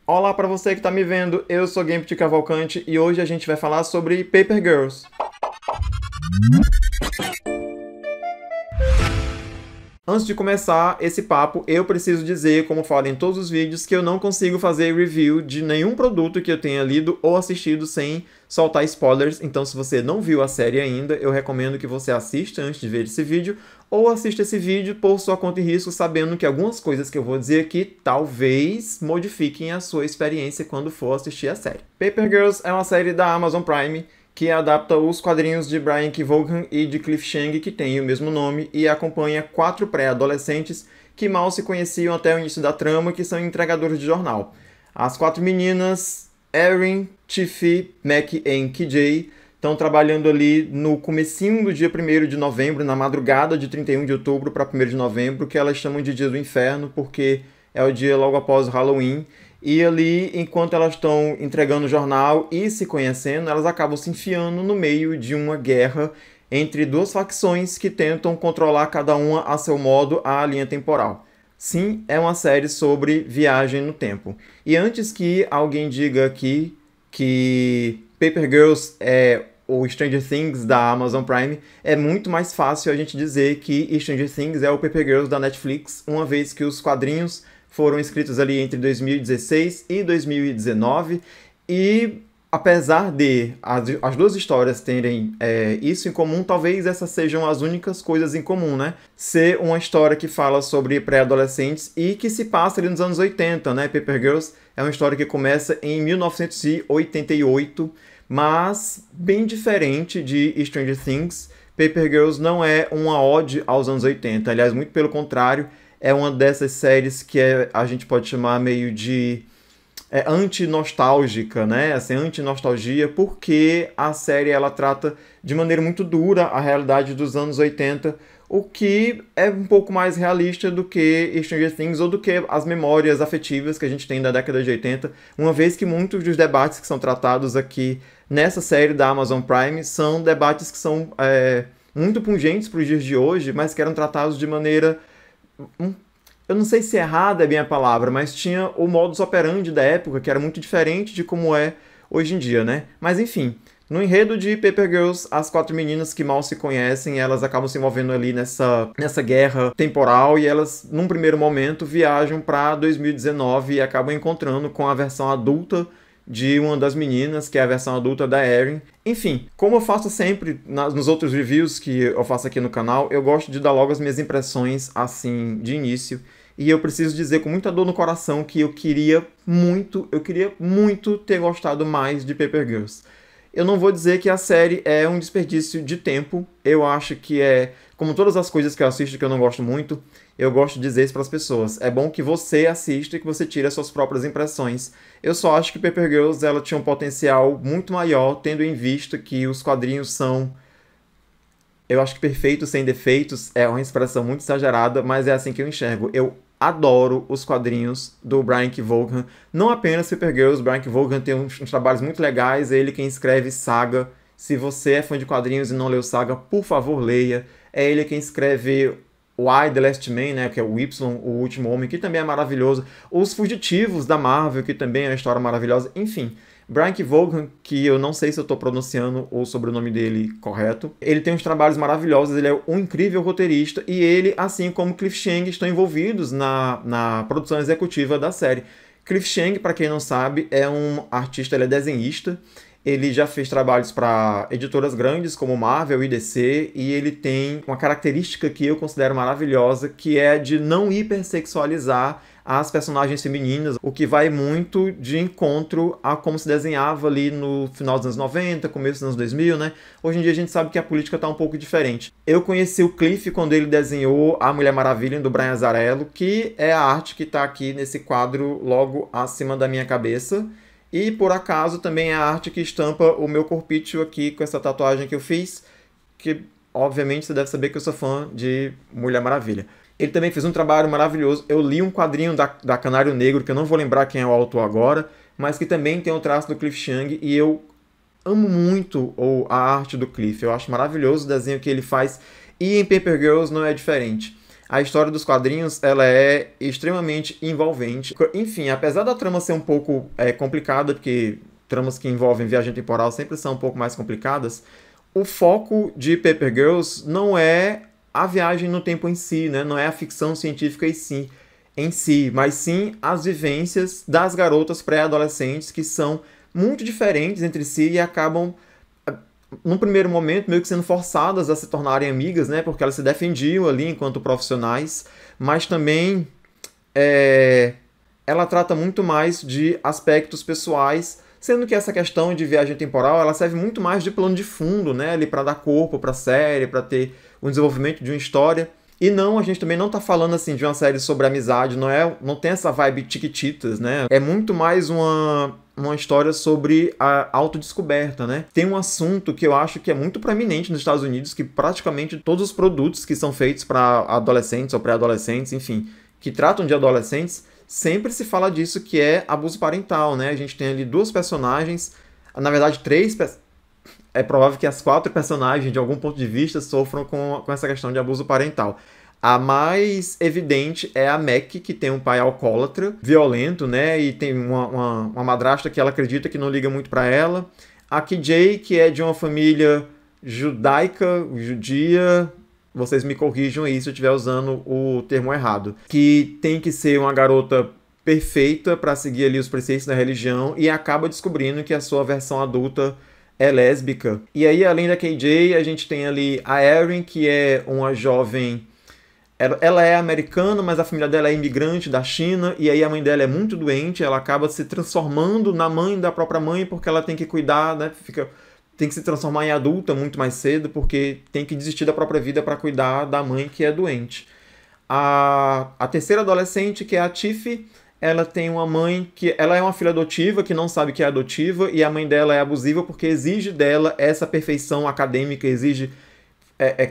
Olá para você que está me vendo, eu sou Gambit Cavalcante e hoje a gente vai falar sobre Paper Girls. Antes de começar esse papo, eu preciso dizer, como falo em todos os vídeos, que eu não consigo fazer review de nenhum produto que eu tenha lido ou assistido sem soltar spoilers. Então, se você não viu a série ainda, eu recomendo que você assista antes de ver esse vídeo, ou assista esse vídeo por sua conta e risco, sabendo que algumas coisas que eu vou dizer aqui talvez modifiquem a sua experiência quando for assistir a série. Paper Girls é uma série da Amazon Prime que adapta os quadrinhos de Brian K. Vaughan e de Cliff Chiang, que tem o mesmo nome, e acompanha 4 pré-adolescentes que mal se conheciam até o início da trama, que são entregadores de jornal. As 4 meninas, Erin, Tiffy, Mac e KJ, estão trabalhando ali no comecinho do dia 1º de novembro, na madrugada de 31 de outubro para 1º de novembro, que elas chamam de Dia do Inferno, porque é o dia logo após o Halloween. E ali, enquanto elas estão entregando o jornal e se conhecendo, elas acabam se enfiando no meio de uma guerra entre duas facções que tentam controlar cada uma a seu modo a linha temporal. Sim, é uma série sobre viagem no tempo. E antes que alguém diga aqui que Paper Girls é o Stranger Things da Amazon Prime, é muito mais fácil a gente dizer que Stranger Things é o Paper Girls da Netflix, uma vez que os quadrinhos foram escritos ali entre 2016 e 2019, e apesar de as duas histórias terem isso em comum, talvez essas sejam as únicas coisas em comum, né? Ser uma história que fala sobre pré-adolescentes e que se passa ali nos anos 80, né? Paper Girls é uma história que começa em 1988, mas bem diferente de Stranger Things. Paper Girls não é uma ode aos anos 80, aliás, muito pelo contrário, é uma dessas séries que a gente pode chamar meio de anti-nostálgica, né? Assim, anti-nostalgia, porque a série ela trata de maneira muito dura a realidade dos anos 80, o que é um pouco mais realista do que Stranger Things ou do que as memórias afetivas que a gente tem da década de 80, uma vez que muitos dos debates que são tratados aqui nessa série da Amazon Prime são debates que são muito pungentes para os dias de hoje, mas que eram tratados de maneira... eu não sei se errada é bem a palavra, mas tinha o modus operandi da época, que era muito diferente de como é hoje em dia, né? Mas enfim, no enredo de Paper Girls, as 4 meninas que mal se conhecem, elas acabam se envolvendo ali nessa guerra temporal, e elas, num primeiro momento, viajam para 2019 e acabam encontrando com a versão adulta de uma das meninas, que é a versão adulta da Erin. Enfim, como eu faço sempre nos outros reviews que eu faço aqui no canal, eu gosto de dar logo as minhas impressões assim de início. E eu preciso dizer com muita dor no coração que eu queria muito ter gostado mais de Paper Girls. Eu não vou dizer que a série é um desperdício de tempo. Eu acho que como todas as coisas que eu assisto que eu não gosto muito, eu gosto de dizer isso para as pessoas. É bom que você assista e que você tire as suas próprias impressões. Eu só acho que Paper Girls ela tinha um potencial muito maior, tendo em vista que os quadrinhos são... eu acho que perfeitos sem defeitos é uma expressão muito exagerada, mas é assim que eu enxergo. Eu adoro os quadrinhos do Brian K. Vaughan. Não apenas Paper Girls, Brian K. Vaughan tem uns trabalhos muito legais. É ele quem escreve Saga. Se você é fã de quadrinhos e não leu Saga, por favor, leia. É ele quem escreve Y, The Last Man, né, que é o Y, o Último Homem, que também é maravilhoso. Os Fugitivos da Marvel, que também é uma história maravilhosa. Enfim, Brian K. Vaughan, que eu não sei se eu estou pronunciando o sobrenome dele correto, ele tem uns trabalhos maravilhosos, ele é um incrível roteirista, e ele, assim como Cliff Chiang, estão envolvidos na produção executiva da série. Cliff Chiang, para quem não sabe, é um artista, ele é desenhista, ele já fez trabalhos para editoras grandes como Marvel e DC, e ele tem uma característica que eu considero maravilhosa, que é de não hipersexualizar as personagens femininas, o que vai muito de encontro a como se desenhava ali no final dos anos 90, começo dos anos 2000, né? Hoje em dia a gente sabe que a política está um pouco diferente. Eu conheci o Cliff quando ele desenhou A Mulher Maravilha, do Brian Azzarello, que é a arte que está aqui nesse quadro logo acima da minha cabeça. E, por acaso, também é a arte que estampa o meu corpício aqui com essa tatuagem que eu fiz, que, obviamente, você deve saber que eu sou fã de Mulher Maravilha. Ele também fez um trabalho maravilhoso. Eu li um quadrinho da Canário Negro, que eu não vou lembrar quem é o autor agora, mas que também tem o traço do Cliff Chiang, e eu amo muito a arte do Cliff. Eu acho maravilhoso o desenho que ele faz, e em Paper Girls não é diferente. A história dos quadrinhos, ela é extremamente envolvente. Enfim, apesar da trama ser um pouco complicada, porque tramas que envolvem viagem temporal sempre são um pouco mais complicadas, o foco de Paper Girls não é a viagem no tempo em si, né? Não é a ficção científica em si, mas sim as vivências das garotas pré-adolescentes que são muito diferentes entre si e acabam, num primeiro momento, meio que sendo forçadas a se tornarem amigas, né? Porque elas se defendiam ali enquanto profissionais, mas também ela trata muito mais de aspectos pessoais, sendo que essa questão de viagem temporal ela serve muito mais de plano de fundo, né? Ali para dar corpo para a série, para ter o desenvolvimento de uma história. E não, a gente também não tá falando assim de uma série sobre amizade, não tem essa vibe Chiquititas, né? É muito mais uma história sobre a autodescoberta, né? Tem um assunto que eu acho que é muito proeminente nos Estados Unidos, que praticamente todos os produtos que são feitos para adolescentes ou pré-adolescentes, enfim, que tratam de adolescentes, sempre se fala disso, que é abuso parental, né? A gente tem ali duas personagens, na verdade três personagens. É provável que as 4 personagens, de algum ponto de vista, sofram com essa questão de abuso parental. A mais evidente é a Mac, que tem um pai alcoólatra, violento, né? E tem uma madrasta que ela acredita que não liga muito para ela. A KJ, que é de uma família judaica, judia, vocês me corrijam aí se eu estiver usando o termo errado, que tem que ser uma garota perfeita para seguir ali os preceitos da religião e acaba descobrindo que a sua versão adulta é lésbica. E aí, além da KJ, a gente tem ali a Erin, que é uma jovem... Ela é americana, mas a família dela é imigrante da China, e aí a mãe dela é muito doente, ela acaba se transformando na mãe da própria mãe, porque ela tem que cuidar, né? Tem que se transformar em adulta muito mais cedo, porque tem que desistir da própria vida para cuidar da mãe que é doente. A terceira adolescente, que é a Tiffy, ela tem uma mãe que... Ela é uma filha adotiva, que não sabe que é adotiva, e a mãe dela é abusiva porque exige dela essa perfeição acadêmica,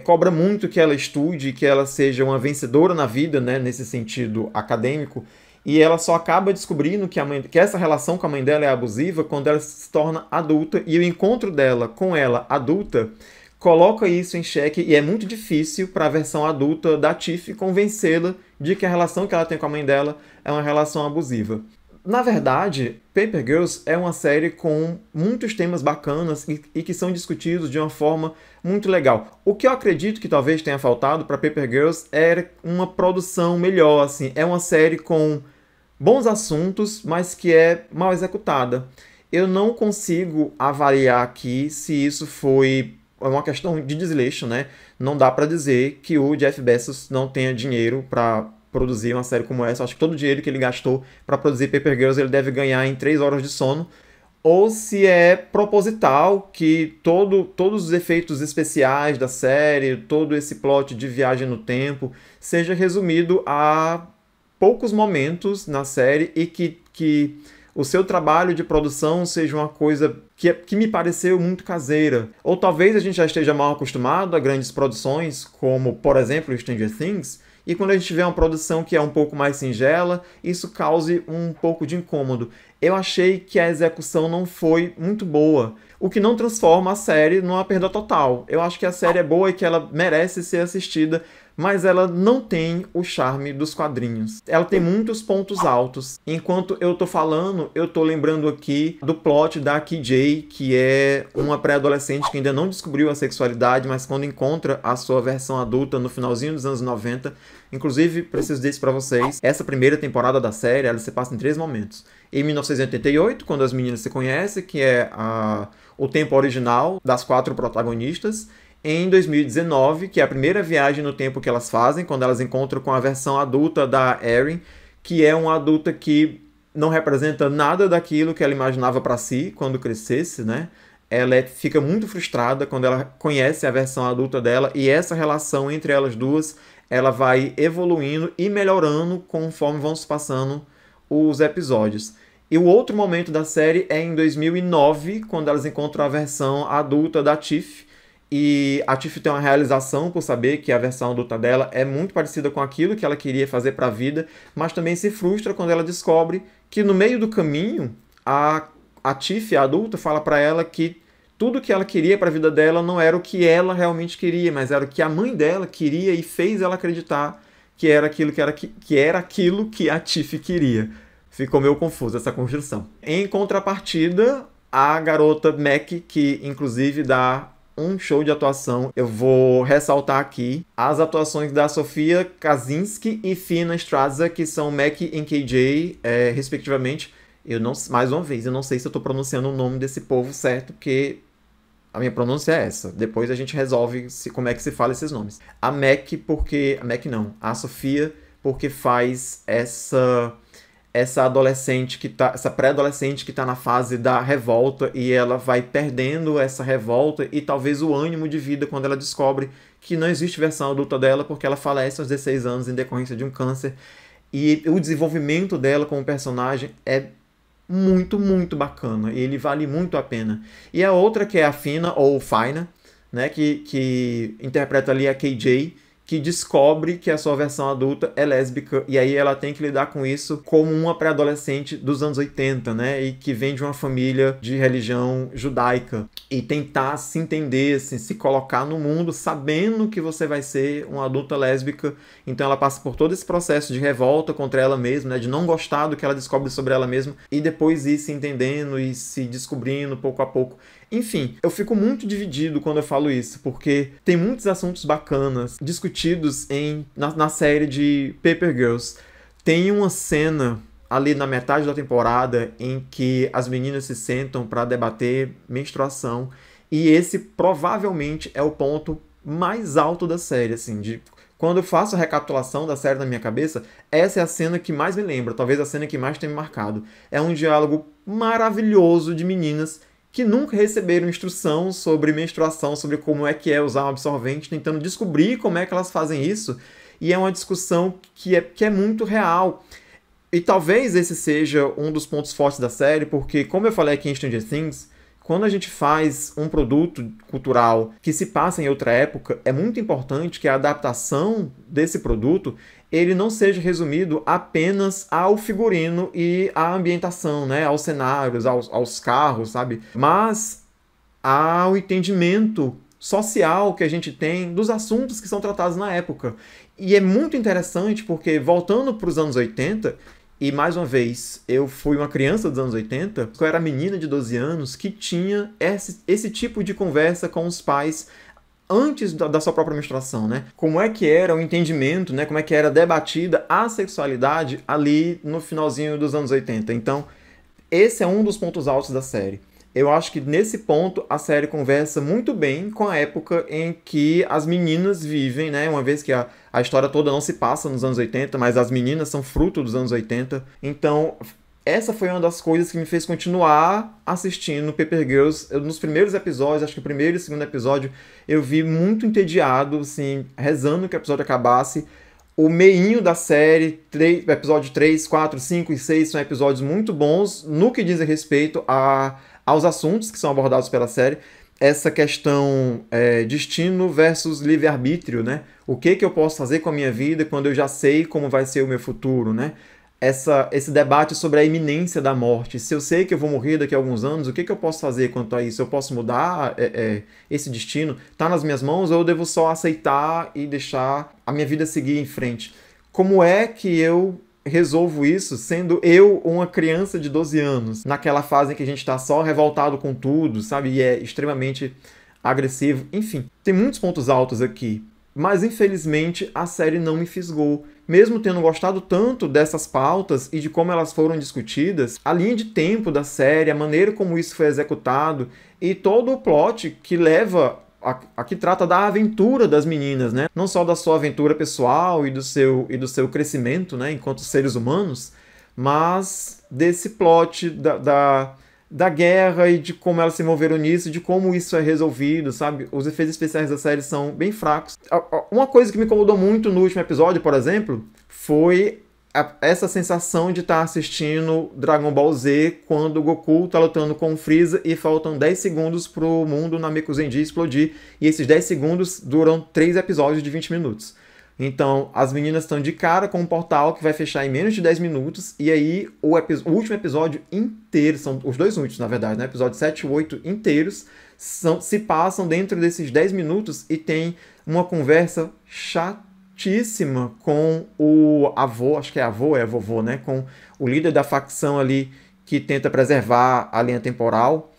cobra muito que ela estude, que ela seja uma vencedora na vida, né, nesse sentido acadêmico, e ela só acaba descobrindo que essa relação com a mãe dela é abusiva quando ela se torna adulta, e o encontro dela com ela adulta coloca isso em xeque, e é muito difícil para a versão adulta da Tiff convencê-la de que a relação que ela tem com a mãe dela é uma relação abusiva. Na verdade, Paper Girls é uma série com muitos temas bacanas e que são discutidos de uma forma muito legal. O que eu acredito que talvez tenha faltado para Paper Girls era uma produção melhor, assim. É uma série com bons assuntos, mas que é mal executada. Eu não consigo avaliar aqui se isso foi uma questão de desleixo, né? Não dá para dizer que o Jeff Bezos não tenha dinheiro para produzir uma série como essa. Acho que todo o dinheiro que ele gastou para produzir Paper Girls ele deve ganhar em 3 horas de sono. Ou se é proposital que todos os efeitos especiais da série, todo esse plot de viagem no tempo, seja resumido a poucos momentos na série e que o seu trabalho de produção seja uma coisa que me pareceu muito caseira. Ou talvez a gente já esteja mal acostumado a grandes produções, como, por exemplo, Stranger Things, e quando a gente vê uma produção que é um pouco mais singela, isso cause um pouco de incômodo. Eu achei que a execução não foi muito boa, o que não transforma a série numa perda total. Eu acho que a série é boa e que ela merece ser assistida, mas ela não tem o charme dos quadrinhos. Ela tem muitos pontos altos. Enquanto eu tô falando, eu tô lembrando aqui do plot da KJ, que é uma pré-adolescente que ainda não descobriu a sexualidade, mas quando encontra a sua versão adulta no finalzinho dos anos 90, inclusive, preciso dizer isso pra vocês, essa primeira temporada da série, ela se passa em 3 momentos. Em 1988, quando as meninas se conhecem, que é o tempo original das 4 protagonistas. Em 2019, que é a primeira viagem no tempo que elas fazem, quando elas encontram com a versão adulta da Erin, que é uma adulta que não representa nada daquilo que ela imaginava para si quando crescesse, né? Ela fica muito frustrada quando ela conhece a versão adulta dela, e essa relação entre elas duas, ela vai evoluindo e melhorando conforme vão se passando os episódios. E o outro momento da série é em 2009, quando elas encontram a versão adulta da Tiff, e a Tiff tem uma realização por saber que a versão adulta dela é muito parecida com aquilo que ela queria fazer para a vida, mas também se frustra quando ela descobre que no meio do caminho a Tiff, a adulta, fala para ela que tudo que ela queria para a vida dela não era o que ela realmente queria, mas era o que a mãe dela queria e fez ela acreditar que era aquilo que a Tiff queria. Ficou meio confuso essa construção. Em contrapartida, a garota Mac, que inclusive dá um show de atuação. Eu vou ressaltar aqui as atuações da Sofia Kaczynski e Fina Straza, que são Mac e KJ, respectivamente. Mais uma vez, eu não sei se eu estou pronunciando o nome desse povo certo, porque a minha pronúncia é essa. Depois a gente resolve como é que se fala esses nomes. A Mac, porque... A Mac não. A Sofia, porque faz essa adolescente essa pré-adolescente que tá na fase da revolta, e ela vai perdendo essa revolta e talvez o ânimo de vida quando ela descobre que não existe versão adulta dela, porque ela falece aos 16 anos em decorrência de um câncer. E o desenvolvimento dela como personagem é muito, muito bacana. E ele vale muito a pena. E a outra, que é a Fina, ou Fina, né, que interpreta ali a KJ, que descobre que a sua versão adulta é lésbica, e aí ela tem que lidar com isso como uma pré-adolescente dos anos 80, né, e que vem de uma família de religião judaica, e tentar se entender, assim, se colocar no mundo sabendo que você vai ser uma adulta lésbica. Então ela passa por todo esse processo de revolta contra ela mesma, né, de não gostar do que ela descobre sobre ela mesma, e depois ir se entendendo e se descobrindo pouco a pouco. Enfim, eu fico muito dividido quando eu falo isso, porque tem muitos assuntos bacanas discutidos na série de Paper Girls. Tem uma cena ali na metade da temporada em que as meninas se sentam para debater menstruação, e esse provavelmente é o ponto mais alto da série, assim, quando eu faço a recapitulação da série na minha cabeça, essa é a cena que mais me lembra, talvez a cena que mais tenha me marcado. É um diálogo maravilhoso de meninas que nunca receberam instrução sobre menstruação, sobre como é que é usar um absorvente, tentando descobrir como é que elas fazem isso, e é uma discussão que é muito real. E talvez esse seja um dos pontos fortes da série, porque, como eu falei aqui em Stranger Things, quando a gente faz um produto cultural que se passa em outra época, é muito importante que a adaptação desse produto ele não seja resumido apenas ao figurino e à ambientação, né? Aos cenários, aos carros, sabe? Mas ao entendimento social que a gente tem dos assuntos que são tratados na época. E é muito interessante porque, voltando para os anos 80, e mais uma vez, eu fui uma criança dos anos 80, eu era menina de 12 anos que tinha esse tipo de conversa com os pais antes da sua própria menstruação, né? Como é que era o entendimento, né? Como é que era debatida a sexualidade ali no finalzinho dos anos 80. Então, esse é um dos pontos altos da série. Eu acho que nesse ponto a série conversa muito bem com a época em que as meninas vivem, né? Uma vez que a história toda não se passa nos anos 80, mas as meninas são fruto dos anos 80. Então, essa foi uma das coisas que me fez continuar assistindo Paper Girls. Nos primeiros episódios, acho que o primeiro e o segundo episódio, eu vi muito entediado, assim, rezando que o episódio acabasse. O meinho da série, episódio 3, 4, 5 e 6 são episódios muito bons no que diz respeito aos assuntos que são abordados pela série. Essa questão destino versus livre-arbítrio, né? O que eu posso fazer com a minha vida quando eu já sei como vai ser o meu futuro, né? Esse debate sobre a iminência da morte. Se eu sei que eu vou morrer daqui a alguns anos, o que eu posso fazer quanto a isso? Eu posso mudar esse destino? Está nas minhas mãos ou eu devo só aceitar e deixar a minha vida seguir em frente? Como é que eu resolvo isso sendo eu uma criança de 12 anos, naquela fase em que a gente está só revoltado com tudo, sabe? E é extremamente agressivo. Enfim, tem muitos pontos altos aqui. Mas, infelizmente, a série não me fisgou. Mesmo tendo gostado tanto dessas pautas e de como elas foram discutidas, a linha de tempo da série, a maneira como isso foi executado e todo o plot que leva que trata da aventura das meninas, né? Não só da sua aventura pessoal e do seu crescimento, né, enquanto seres humanos, mas desse plot da guerra e de como elas se envolveram nisso, de como isso é resolvido, sabe? Os efeitos especiais da série são bem fracos. Uma coisa que me incomodou muito no último episódio, por exemplo, foi essa sensação de estar assistindo Dragon Ball Z quando o Goku tá lutando com o Freeza e faltam 10 segundos pro mundo Namekusendi explodir, e esses 10 segundos duram 3 episódios de 20 minutos. Então, as meninas estão de cara com um portal que vai fechar em menos de 10 minutos, e aí o último episódio inteiro, são os dois últimos, na verdade, né? Episódio 7 e 8 inteiros, se passam dentro desses 10 minutos e tem uma conversa chatíssima fortíssima com o avô, acho que é avô, é vovô, né? Com o líder da facção ali que tenta preservar a linha temporal,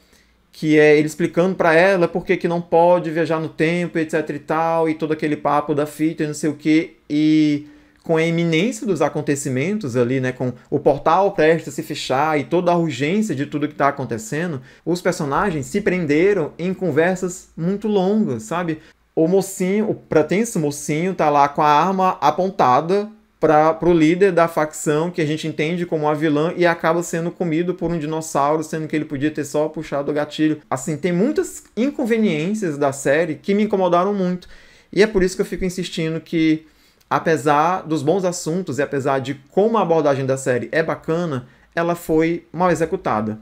que é ele explicando para ela por que não pode viajar no tempo, etc e tal, e todo aquele papo da fita e não sei o que, e com a iminência dos acontecimentos ali, né, com o portal prestes a se fechar e toda a urgência de tudo que está acontecendo, os personagens se prenderam em conversas muito longas, sabe? O mocinho, o pretenso mocinho, tá lá com a arma apontada para o líder da facção, que a gente entende como a vilã, e acaba sendo comido por um dinossauro, sendo que ele podia ter só puxado o gatilho. Assim, tem muitas inconveniências da série que me incomodaram muito. E é por isso que eu fico insistindo que, apesar dos bons assuntos e apesar de como a abordagem da série é bacana, ela foi mal executada.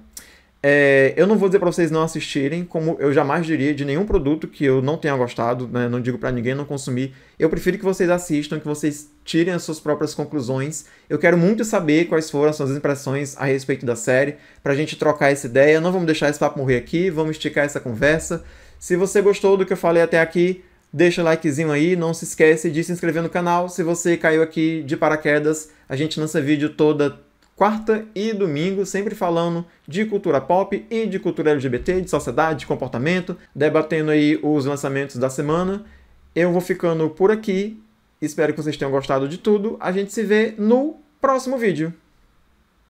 Eu não vou dizer para vocês não assistirem, como eu jamais diria de nenhum produto que eu não tenha gostado, né? Não digo para ninguém não consumir. Eu prefiro que vocês assistam, que vocês tirem as suas próprias conclusões. Eu quero muito saber quais foram as suas impressões a respeito da série, pra gente trocar essa ideia. Não vamos deixar esse papo morrer aqui, vamos esticar essa conversa. Se você gostou do que eu falei até aqui, deixa o likezinho aí, não se esquece de se inscrever no canal. Se você caiu aqui de paraquedas, a gente lança vídeo toda quarta e domingo, sempre falando de cultura pop e de cultura LGBT, de sociedade, de comportamento, debatendo aí os lançamentos da semana. Eu vou ficando por aqui, espero que vocês tenham gostado de tudo. A gente se vê no próximo vídeo.